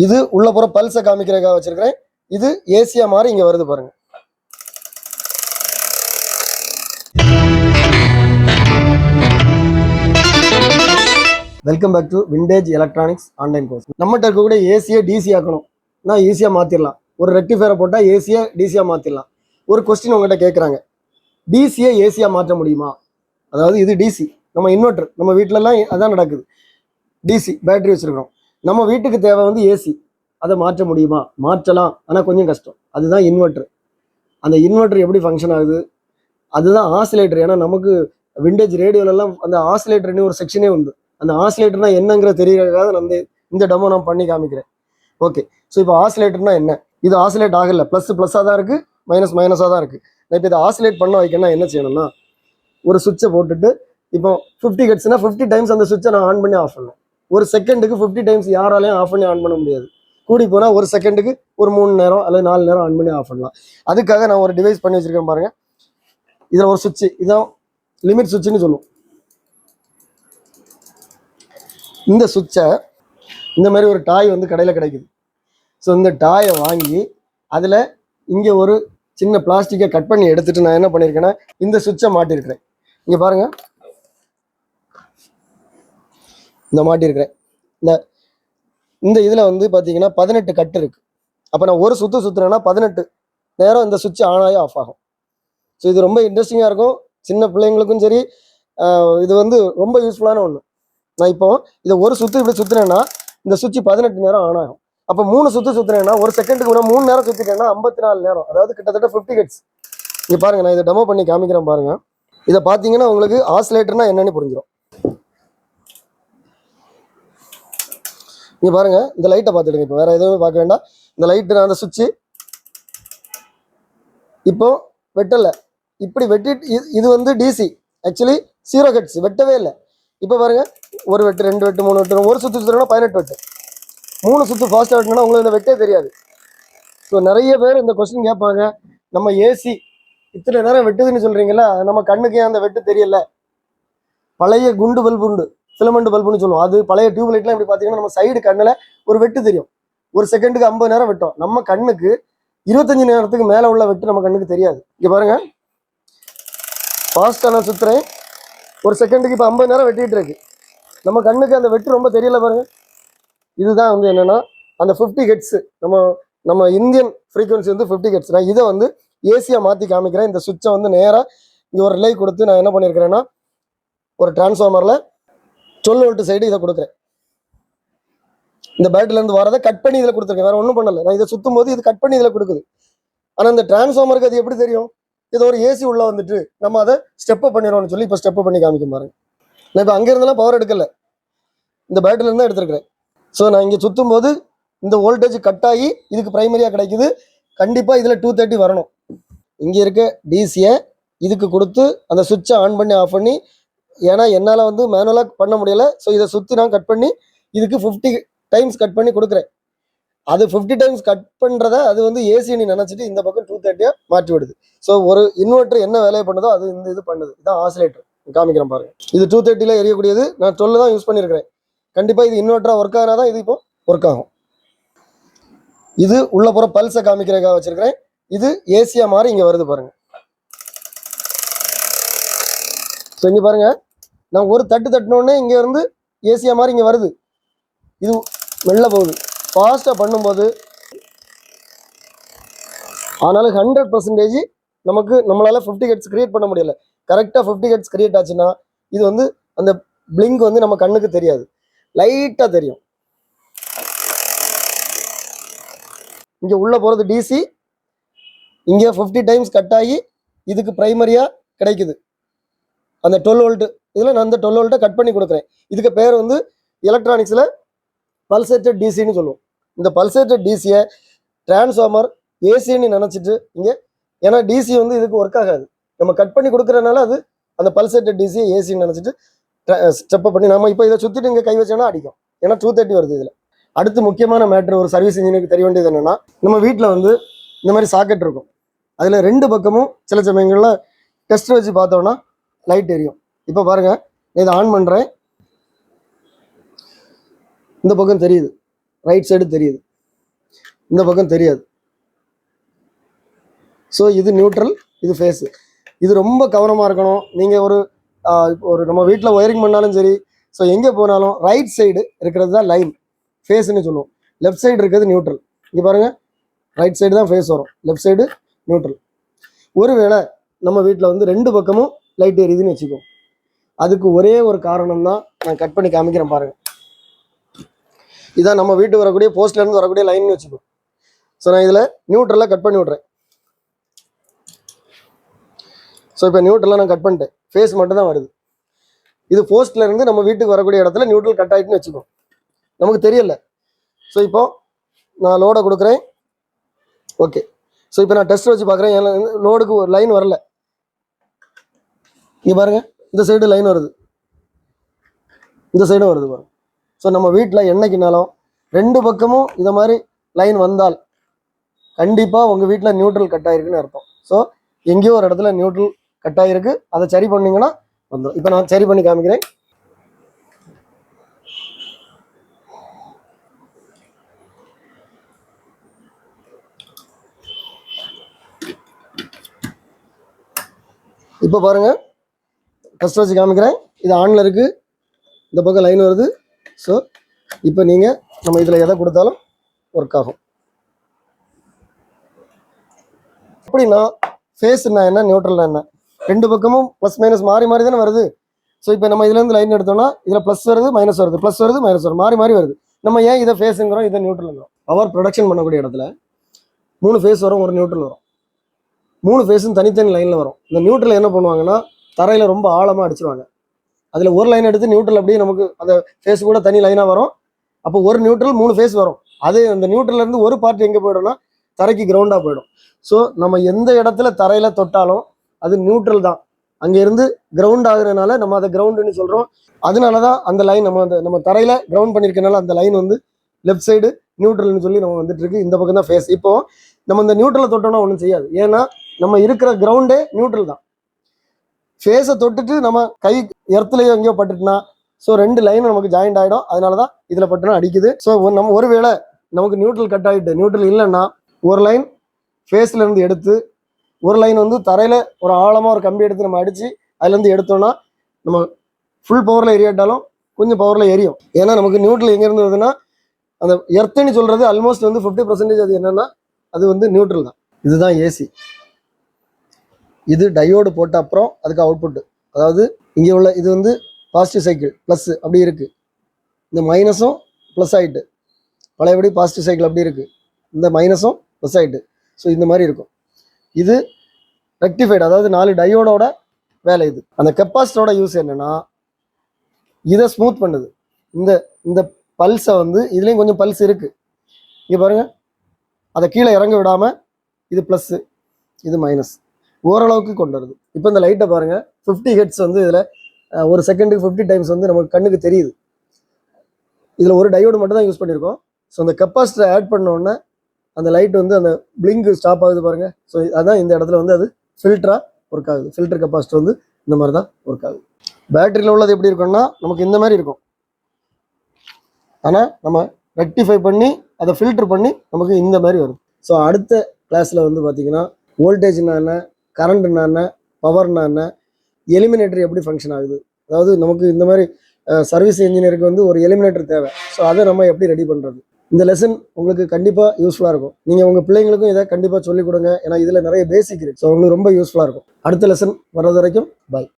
இது உள்ள போற பல்ஸை காமிக்கிறதுக்காக வச்சிருக்கிறேன். இது ஏசியா மாதிரி இங்க வருது பாருங்க. Welcome back to vintage electronics online course. நம்மகிட்ட இருக்கக்கூடிய ஏசியை டிசி ஆக்கணும், நான் ஈஸியாக மாற்றிடலாம். ஒரு ரெக்டிஃபயரை போட்டால் ஏசியை டிசியாக மாற்றிடலாம். ஒரு கொஸ்டின் உங்கள்கிட்ட கேட்குறாங்க, டிசியை ஏசியாக மாற்ற முடியுமா? அதாவது இது டிசி, நம்ம இன்வெர்டர், நம்ம வீட்டிலலாம் அதான் நடக்குது. டிசி பேட்டரி வச்சுருக்கிறோம், நம்ம வீட்டுக்கு தேவை வந்து ஏசி. அதை மாற்ற முடியுமா? மாற்றலாம், ஆனால் கொஞ்சம் கஷ்டம். அதுதான் இன்வெர்டர். அந்த இன்வெர்டர் எப்படி ஃபங்க்ஷன் ஆகுது, அதுதான் ஆசிலேட்டர். ஏன்னா நமக்கு விண்டேஜ் ரேடியோலெல்லாம் அந்த ஆசிலேட்டர்னு ஒரு செக்ஷனே உண்டு. அந்த ஆசிலேட்டர்னா என்னங்கிற தெரியறதுக்காக நான் இந்த டெமோ நான் பண்ணி காமிக்கிறேன். ஓகே, ஸோ இப்போ ஆசிலேட்டர்னா என்ன? இது ஆசிலேட் ஆகலை, ப்ளஸ்ஸாக தான் இருக்குது, மைனஸாக தான் இருக்குது. நான் இப்போ இதை ஆசிலேட் பண்ண வைக்கணும்னா என்ன செய்யணும்னா, ஒரு சுவிட்சை போட்டுட்டு இப்போ 50 ஹெர்ட்ஸ்னா 50 டைம்ஸ் அந்த சுவிட்சை நான் ஆன் பண்ணி ஆஃப் பண்ணேன். ஒரு செகண்டுக்கு 50 டைம்ஸ் யாராலையும் ஆஃப் பண்ணி ஆன் பண்ண முடியாது. கூடி போனால் ஒரு செகண்டுக்கு ஒரு 3 நேரம் அல்லது 4 நேரம் ஆன் பண்ணி ஆஃப் பண்ணலாம். அதுக்காக நான் ஒரு டிவைஸ் பண்ணி வச்சிருக்கேன் பாருங்க. இதில் ஒரு சுவிட்சு, இதான் லிமிட் சுவிட்சுன்னு சொல்லுவோம். இந்த சுவிட்சை இந்த மாதிரி ஒரு டாய் வந்து கடையில் கிடைக்குது. ஸோ இந்த டாயை வாங்கி அதில் இங்கே ஒரு சின்ன பிளாஸ்டிக்கை கட் பண்ணி எடுத்துட்டு நான் என்ன பண்ணியிருக்கேன்னா இந்த சுவிட்சை மாட்டியிருக்கிறேன். இங்கே பாருங்கள், இந்த மாட்டியிருக்கிறேன். இந்த இதில் வந்து பார்த்தீங்கன்னா 18 கட்டு இருக்குது. அப்போ நான் ஒரு சுற்றுறேன்னா 18 நேரம் இந்த சுவிட்ச் ஆன் ஆகி ஆஃப் ஆகும். ஸோ இது ரொம்ப இன்ட்ரெஸ்டிங்காக இருக்கும், சின்ன பிள்ளைங்களுக்கும் சரி. இது வந்து ரொம்ப யூஸ்ஃபுல்லான ஒன்று. நான் இப்போ இதை ஒரு சுற்று இப்படி சுற்றுனேன்னா இந்த சுவிட்ச் 18 நேரம் ஆன் ஆகும். அப்போ 3 சுற்றுனேன்னா ஒரு செகண்டுக்கு முன்னாடி 3 நேரம் சுற்றிட்டேன்னா 54 நேரம், அதாவது கிட்டத்தட்ட 50 ஹெர்ட்ஸ். இங்கே பாருங்க, நான் இதை டெமோ பண்ணி காமிக்கிறேன் பாருங்க. இதை பார்த்தீங்கன்னா உங்களுக்கு ஆசிலேட்டர்னா என்னன்னு புரிஞ்சிடும். இங்கே பாருங்க, இந்த லைட்டை பார்த்துடுங்க. இப்போ வேற எதுவும் பார்க்க வேண்டாம். இந்த லைட்டு நான் அந்த சுவிட்சு இப்போ வெட்டலை, இப்படி வெட்டிட்டு இது வந்து டிசி, ஆக்சுவலி 0 ஹெர்ட்ஸ், வெட்டவே இல்லை. இப்போ பாருங்க, ஒரு வெட்டு, 2 வெட்டு, 3 வெட்டு, ஒரு சுற்று சுற்றுனா 18 வெட்டு, 3 சுற்று ஃபாஸ்ட்டாக வெட்டினா உங்களுக்கு இந்த வெட்டே தெரியாது. ஸோ நிறைய பேர் இந்த கொஸ்டின் கேட்பாங்க, நம்ம ஏசி இத்தனை நேரம் வெட்டுதுன்னு சொல்றீங்களா, நம்ம கண்ணுக்கு ஏன் அந்த வெட்டு தெரியல? பழைய குண்டு பல்பு உண்டு, ஃபிலமெண்ட் பல்புன்னு சொல்லுவோம். அது பழைய டியூப் லைட்லாம் இப்படி பார்த்தீங்கன்னா நம்ம சைடு கண்ணில் ஒரு வெட்டு தெரியும். ஒரு செகண்டுக்கு 50 நேரம் வெட்டும். நம்ம கண்ணுக்கு 25 நேரத்துக்கு மேலே உள்ள வெட்டு நம்ம கண்ணுக்கு தெரியாது. இங்கே பாருங்க, ஃபாஸ்ட்டாக நான் சுற்றுறேன், ஒரு செகண்டுக்கு இப்போ 50 நேரம் வெட்டிகிட்டு இருக்கு. நம்ம கண்ணுக்கு அந்த வெட்டு ரொம்ப தெரியல பாருங்க. இதுதான் வந்து என்னன்னா அந்த 50 ஹெர்ட்ஸ், நம்ம இந்தியன் ஃப்ரீக்வன்சி வந்து 50 ஹெர்ட்ஸ். நான் இதை வந்து ஏசியா மாற்றி காமிக்கிறேன். இந்த சுவிட்சை வந்து நேராக இங்கே ஒரு ரிலே கொடுத்து நான் என்ன பண்ணியிருக்கிறேன்னா ஒரு டிரான்ஸ்ஃபார்மரில் 12 வோல்ட் சைடு இதை கொடுக்குறேன். இந்த பேட்டரியிலேருந்து வரதை கட் பண்ணி இதில் கொடுத்துருக்கேன், வேற ஒன்றும் பண்ணலை. நான் இதை சுற்றும் போது இது கட் பண்ணி இதில் கொடுக்குது. ஆனால் இந்த டிரான்ஸ்ஃபார்மருக்கு அது எப்படி தெரியும்? இது ஒரு ஏசி உள்ள வந்துட்டு நம்ம அதை ஸ்டெப் பண்ணிடுவோம்னு சொல்லி இப்போ ஸ்டெப் பண்ணி காமிக்க பாருங்க. நான் இப்போ அங்கேருந்தெல்லாம் பவர் எடுக்கலை, இந்த பேட்டரியிலேருந்து தான் எடுத்துருக்கிறேன். ஸோ நான் இங்கே சுற்றும் போது இந்த வோல்டேஜ் கட் ஆகி இதுக்கு ப்ரைமரியாக கிடைக்குது. கண்டிப்பாக இதில் 230 வரணும். இங்கே இருக்க டிசியை இதுக்கு கொடுத்து அந்த சுவிட்சை ஆன் பண்ணி ஆஃப் பண்ணி, ஏன்னா என்னால் வந்து மேனுவலாக பண்ண முடியலை. ஸோ இதை சுற்றி நான் கட் பண்ணி இதுக்கு 50 டைம்ஸ் கட் பண்ணி கொடுக்குறேன். அது 50 டைம்ஸ் கட் பண்ணுறத அது வந்து ஏசின்னு நினச்சிட்டு இந்த பக்கம் 230 மாற்றி விடுது. ஸோ ஒரு இன்வெர்டர் என்ன வேலையை பண்ணுதோ அது இந்த இது பண்ணுது. இதான் ஆசிலேட்டர், காமிக்கிறேன் பாருங்க. இது 230 எரியக்கூடியது. நான் 12 தான் யூஸ் பண்ணியிருக்கிறேன். கண்டிப்பாக இது இன்வெர்டராக ஒர்க் ஆகினா தான் இது இப்போ ஒர்க் ஆகும். இது உள்ள போகிற பல்ஸை காமிக்கிறதுக்காக வச்சிருக்கிறேன். இது ஏசியா மாதிரி இங்கே வருது பாருங்க. ஸோ இங்கே பாருங்க, நான் ஒரு தட்டினோடனே இங்கே இருந்து ஏசியா மாதிரி இங்கே வருது. இது வெளில போகுது ஃபாஸ்ட்டாக பண்ணும்போது. ஆனாலும் 100% நம்மளால 50 ஹெர்ட்ஸ் கிரியேட் பண்ண முடியல. கரெக்டாக 50 ஹெர்ட்ஸ் கிரியேட் ஆச்சுன்னா இது வந்து அந்த பிளிங்க் வந்து நம்ம கண்ணுக்கு தெரியாது, லைட்டாக தெரியும். இங்கே உள்ள போகிறது டிசி, இங்கே 50 டைம்ஸ் கட் ஆகி இதுக்கு ப்ரைமரியாக கிடைக்குது அந்த 12 வோல்ட்டு. இதில் நான் அந்த 12 வோல்ட்டை கட் பண்ணி கொடுக்குறேன். இதுக்கு பேர் வந்து எலக்ட்ரானிக்ஸில் பல்சேட்டட் டிசின்னு சொல்லுவோம். இந்த பல்சேட்டட் டிசியை டிரான்ஸ்ஃபார்மர் ஏசின்னு நினச்சிட்டு இங்கே, ஏன்னா டிசி வந்து இதுக்கு ஒர்க் ஆகாது, நம்ம கட் பண்ணி கொடுக்குறதுனால அது அந்த பல்சேட்டட் டிசியை ஏசின்னு நினச்சிட்டு ஸ்டெப் பண்ணி நம்ம இப்போ இதை சுற்றிட்டு இங்கே கை வச்சோன்னா அடிக்கும். ஏன்னா 230 வருது இதில். அடுத்து முக்கியமான மேட்ரு ஒரு சர்வீஸ் இன்ஜினியருக்கு தெரிய வேண்டியது என்னென்னா, நம்ம வீட்டில் வந்து இந்த மாதிரி சாக்கெட் இருக்கும், அதில் 2 பக்கமும் சில சமயங்களில் டெஸ்ட் வச்சு பார்த்தோன்னா லைட் எரியும். இப்போ பாருங்கள், இதை ஆன் பண்ணுறேன், இந்த பக்கம் தெரியுது, ரைட் சைடு தெரியுது. இந்த பக்கம் தெரியாது. ஸோ இது நியூட்ரல், இது ஃபேஸு. இது ரொம்ப கவனமாக இருக்கணும். நீங்கள் ஒரு நம்ம வீட்டில் ஒயரிங் பண்ணாலும் சரி, ஸோ எங்கே போனாலும் ரைட் சைடு இருக்கிறது தான் லைன், ஃபேஸ்ன்னு சொல்லுவோம். லெஃப்ட் சைடு இருக்கிறது நியூட்ரல். இங்கே பாருங்கள், ரைட் சைடு தான் ஃபேஸ் வரும், லெஃப்ட் சைடு நியூட்ரல். ஒருவேளை நம்ம வீட்டில் வந்து ரெண்டு பக்கமும் லைட் எரியுதுன்னு வச்சுக்கோ, அதுக்கு ஒரே ஒரு காரணம் தான் நான் கட் பண்ணி காமிக்கிறேன் பாருங்கள். இதான் நம்ம வீட்டுக்கு வரக்கூடிய போஸ்ட்லேருந்து வரக்கூடிய லைன்னு வச்சுக்கோ. ஸோ நான் இதில் நியூட்ரலாக கட் பண்ணி விட்றேன். ஸோ இப்போ நியூட்ரலாக நான் கட் பண்ணிட்டேன், ஃபேஸ் மட்டும் தான் வருது. இது போஸ்ட்லேருந்து நம்ம வீட்டுக்கு வரக்கூடிய இடத்துல நியூட்ரல் கட் ஆகிட்டுன்னு வச்சுக்கோ, நமக்கு தெரியல. ஸோ இப்போ நான் லோடை கொடுக்குறேன். ஓகே, ஸோ இப்போ நான் டெஸ்ட் வச்சு பார்க்குறேன். லோடுக்கு ஒரு லைன் வரல. இங்கே பாருங்கள், இந்த சைடு லைன் வருது, இந்த சைடும் வருது பாருங்க. ஸோ நம்ம வீட்டில் என்னைக்குனாலும் ரெண்டு பக்கமும் இதை மாதிரி லைன் வந்தால் கண்டிப்பாக உங்கள் வீட்டில் நியூட்ரல் கட் ஆகிருக்குன்னு அர்த்தம். ஸோ எங்கேயோ ஒரு இடத்துல நியூட்ரல் கட் ஆகிருக்கு, அதை சரி பண்ணிங்கன்னா வந்துடும். இப்போ நான் சரி பண்ணி காமிக்கிறேன். இப்போ பாருங்கள், டெஸ்ட் வச்சு காமிக்கிறேன். இது ஆனில் இருக்குது, இந்த பக்கம் லைன் வருது. ஸோ இப்போ நீங்கள் நம்ம இதில் எதை கொடுத்தாலும் ஒர்க் ஆகும். அப்படின்னா ஃபேஸ்னா என்ன, நியூட்ரல்னா என்ன, ரெண்டு பக்கமும் ப்ளஸ் மைனஸ் மாறி மாறி தானே வருது. ஸோ இப்போ நம்ம இதுலேருந்து லைன் எடுத்தோம்னா இதில் ப்ளஸ் வருது, மைனஸ் வருது, ப்ளஸ் வருது, மைனஸ் வருது, மாறி மாறி வருது. நம்ம ஏன் இதை ஃபேஸுங்கிறோம், இதை நியூட்ரலுங்கிறோம்? பவர் ப்ரொடக்ஷன் பண்ணக்கூடிய இடத்துல 3 ஃபேஸ் வரும், ஒரு நியூட்ரல் வரும். 3 ஃபேஸும் தனித்தனி லைனில் வரும். இந்த நியூட்ரல் என்ன பண்ணுவாங்கன்னா தரையில் ரொம்ப ஆழமாக அடிச்சிருவாங்க. அதில் ஒரு லைன் எடுத்து நியூட்ரல் அப்படியே நமக்கு அந்த ஃபேஸ் கூட தனி லைனாக வரும். அப்போ ஒரு நியூட்ரல் 3 ஃபேஸ் வரும். அது அந்த நியூட்ரல்லேருந்து ஒரு பார்ட் எங்கே போய்டும்னா தரைக்கு கிரவுண்டாக போயிடும். ஸோ நம்ம எந்த இடத்துல தரையில் தொட்டாலும் அது நியூட்ரல் தான். அங்கேருந்து கிரவுண்ட் ஆகுறதுனால நம்ம அதை கிரவுண்டுன்னு சொல்கிறோம். அதனால தான் அந்த லைன் நம்ம தரையில் கிரவுண்ட் பண்ணியிருக்கனால அந்த லைன் வந்து லெஃப்ட் சைடு நியூட்ரல்னு சொல்லி நம்ம வந்துட்டு இருக்கு. இந்த பக்கம் தான் ஃபேஸ். இப்போ நம்ம இந்த நியூட்ரலை தொட்டோம்னா ஒன்றும் செய்யாது, ஏன்னா நம்ம இருக்கிற கிரவுண்டே நியூட்ரல் தான். ஃபேஸை தொட்டுட்டு நம்ம கை எர்த்துலையோ எங்கேயோ பட்டுட்டுனா ஸோ ரெண்டு லைனும் நமக்கு ஜாயிண்ட் ஆகிடும். அதனால தான் இதில் பட்டுனா அடிக்குது. ஸோ நம்ம ஒருவேளை நமக்கு நியூட்ரல் கட் ஆகிட்டு, நியூட்ரல் இல்லைன்னா ஒரு லைன் ஃபேஸ்லேருந்து எடுத்து ஒரு லைன் வந்து தரையில் ஒரு ஆழமாக ஒரு கம்பி எடுத்து நம்ம அடித்து அதுலேருந்து எடுத்தோம்னா நம்ம ஃபுல் பவரில் எரியாட்டாலும் கொஞ்சம் பவரில் எரியும். ஏன்னா நமக்கு நியூட்ரல் எங்கேருந்து வருதுன்னா அந்த எர்த்துன்னு சொல்கிறது ஆல்மோஸ்ட் வந்து 50% அது என்னென்னா அது வந்து நியூட்ரல் தான். இதுதான் ஏசி. இது டயோடு போட்ட அப்புறம் அதுக்கு அவுட்புட்டு. அதாவது இங்கே உள்ள இது வந்து பாசிட்டிவ் சைக்கிள் ப்ளஸ் அப்படி இருக்குது, இந்த மைனஸும் ப்ளஸ் ஆகிட்டு, பழையபடி பாசிட்டிவ் சைக்கிள் அப்படி இருக்குது, இந்த மைனஸும் ப்ளஸ் ஆகிட்டு. ஸோ இந்த மாதிரி இருக்கும். இது ரெக்டிஃபைடு, அதாவது 4 டயோடோட வேலை இது. அந்த கெப்பாசிட்டரோட யூஸ் என்னென்னா இதை ஸ்மூத் பண்ணுது. இந்த பல்ஸை வந்து இதுலேயும் கொஞ்சம் பல்ஸ் இருக்குது, இங்கே பாருங்கள், அதை கீழே இறங்க விடாமல் இது ப்ளஸ்ஸு இது மைனஸ் ஓரளவுக்கு கொண்டு வருது. இப்போ இந்த லைட்டை பாருங்கள், 50 ஹெர்ட்ஸ் வந்து இதில் ஒரு செகண்டுக்கு 50 டைம்ஸ் வந்து நமக்கு கண்ணுக்கு தெரியுது. இதில் ஒரு டயோடு மட்டும் தான் யூஸ் பண்ணியிருக்கோம். ஸோ அந்த கெப்பாசிட்டரை ஆட் பண்ணோன்னே அந்த லைட் வந்து அந்த பிளிங்க் ஸ்டாப் ஆகுது பாருங்கள். ஸோ அதுதான் இந்த இடத்துல வந்து அது ஃபில்டராக ஒர்க் ஆகுது. ஃபில்டர் கெப்பாசிட்டர் வந்து இந்த மாதிரி தான் ஒர்க் ஆகுது. பேட்டரியில் உள்ளது எப்படி இருக்குன்னா நமக்கு இந்த மாதிரி இருக்கும், ஆனால் நம்ம ரெக்டிஃபை பண்ணி அதை ஃபில்டர் பண்ணி நமக்கு இந்த மாதிரி வரும். ஸோ அடுத்த கிளாஸில் வந்து பார்த்திங்கன்னா வோல்டேஜ்னா என்ன, கரண்ட்னா என்ன, பவர்னா என்ன, எலிமினேட்டர் எப்படி ஃபங்க்ஷன் ஆகுது, அதாவது நமக்கு இந்த மாதிரி சர்வீஸ் இன்ஜினியருக்கு வந்து ஒரு எலிமினேட்டர் தேவை. ஸோ அதை நம்ம எப்படி ரெடி பண்ணுறது, இந்த லெசன் உங்களுக்கு கண்டிப்பாக யூஸ்ஃபுல்லாக இருக்கும். நீங்கள் உங்கள் பிள்ளைங்களுக்கும் இதை கண்டிப்பாக சொல்லிக் கொடுங்க, ஏன்னா இதில் நிறைய பேசிக் இருக்குது. ஸோ உங்களுக்கு ரொம்ப யூஸ்ஃபுல்லாக இருக்கும். அடுத்த லெசன் வர்றது வரைக்கும் பாய்.